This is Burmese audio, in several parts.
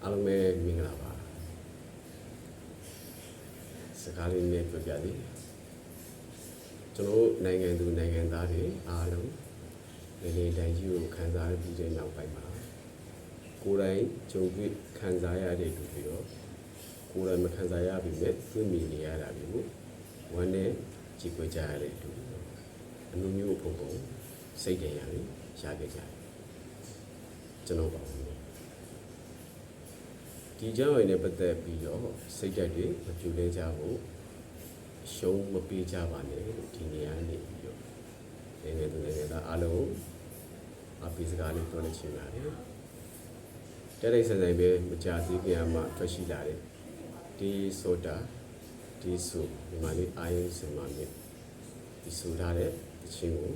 အားလုံးပဲမင်္ဂလာပါစကားလေးနဲ့ပြောပြသည်ကျွန်တော်နိုင်ငံသူနိုင်ငံသားတွေအားလုံးနေတိုင်းကြီးကိုခံစားပြီးတဲ့နောက်ပိုင်းမှာကိုယ်တိုင်ကြုံတွေ့ခံစားရတဲ့လူတွေရောကိုယ်တိုင်မခံစားရပြီမဲ့တွေ့မြင်နေရတာမျိုးဝမ်းနဲ့ကြည့်ကြကြရတဲ့လူတွေအမျိုးမျိုးပုံပုံစိတ်တယ်ရတယ်ရခဲ့ကြတယ်ကျွန်တော်ပါဒီကြောင့်လည်းပတ်သက်ပြီးတော့စိတ်ဓာတ်တွေမပြူလဲကြဘူးရှုံးမပေးကြပါနဲ့ဒီနေရာနေပြီးတော့နိုင်ငံသူနိုင်ငံသားအားလုံးအပိစကားလေးပြောနေချင်ပါတယ်တဲ့ဆိုင်ဆိုင်ပဲမကြသေးခင်မှထွက်ရှိလာတဲ့ဒီဆိုတာဒီဆိုဒီမှာလေးအာယုံစင်မှာမြေဒီဆိုထားတဲ့တခြင်းကို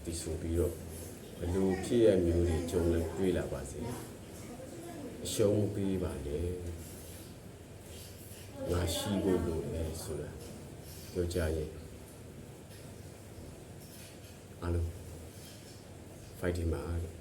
ဒီဆိုပြီးတော့ဘယ်လိုဖြစ်ရမျိုးတွေကြုံလဲတွေးလာပါစေအရှုံးပေးပါလေငါရှိဖို့လိုတယ်ဆိုတာပြောကြရင်အားလုံး fighting မှာအားလုံး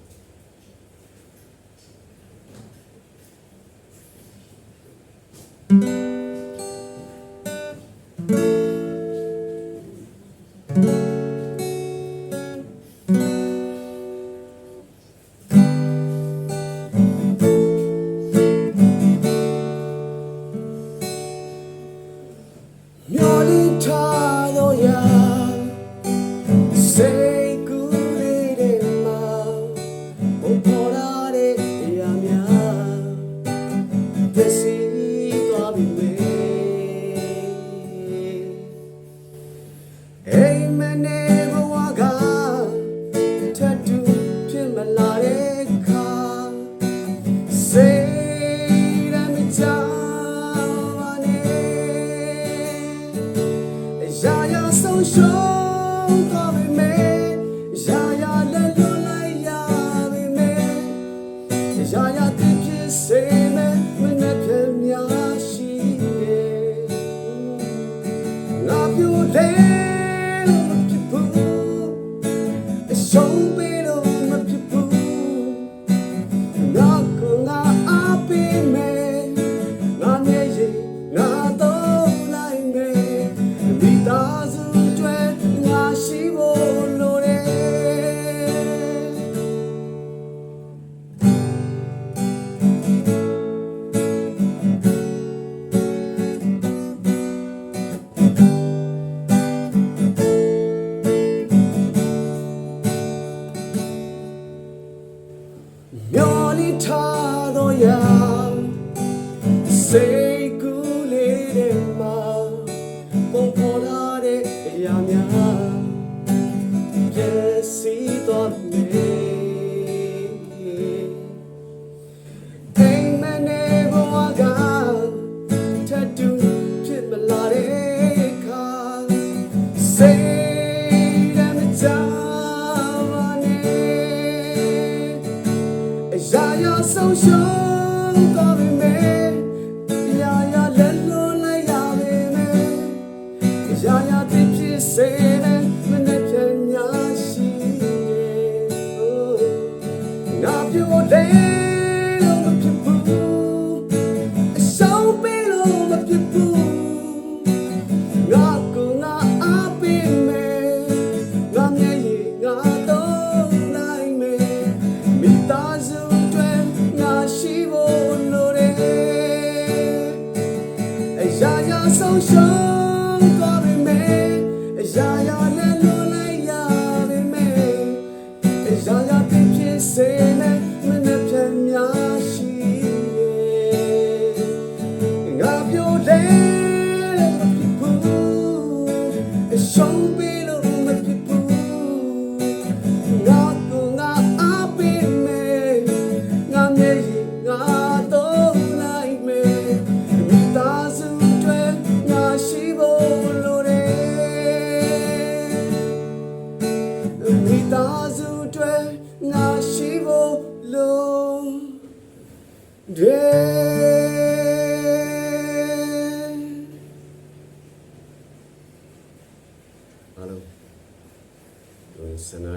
ဆန္ဒ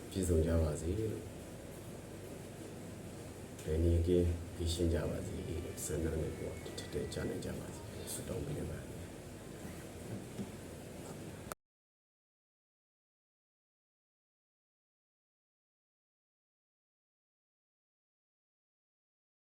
ပြည့်စုံကြပါစေလို့ ဘယ်နည်းကင်းပြီးရှင်းကြပါစေဆန္ဒနဲ့ပေါ့တစ်ထက်ကြနိုင်ကြပါစေဆုတောင်းပေးနေပါတယ်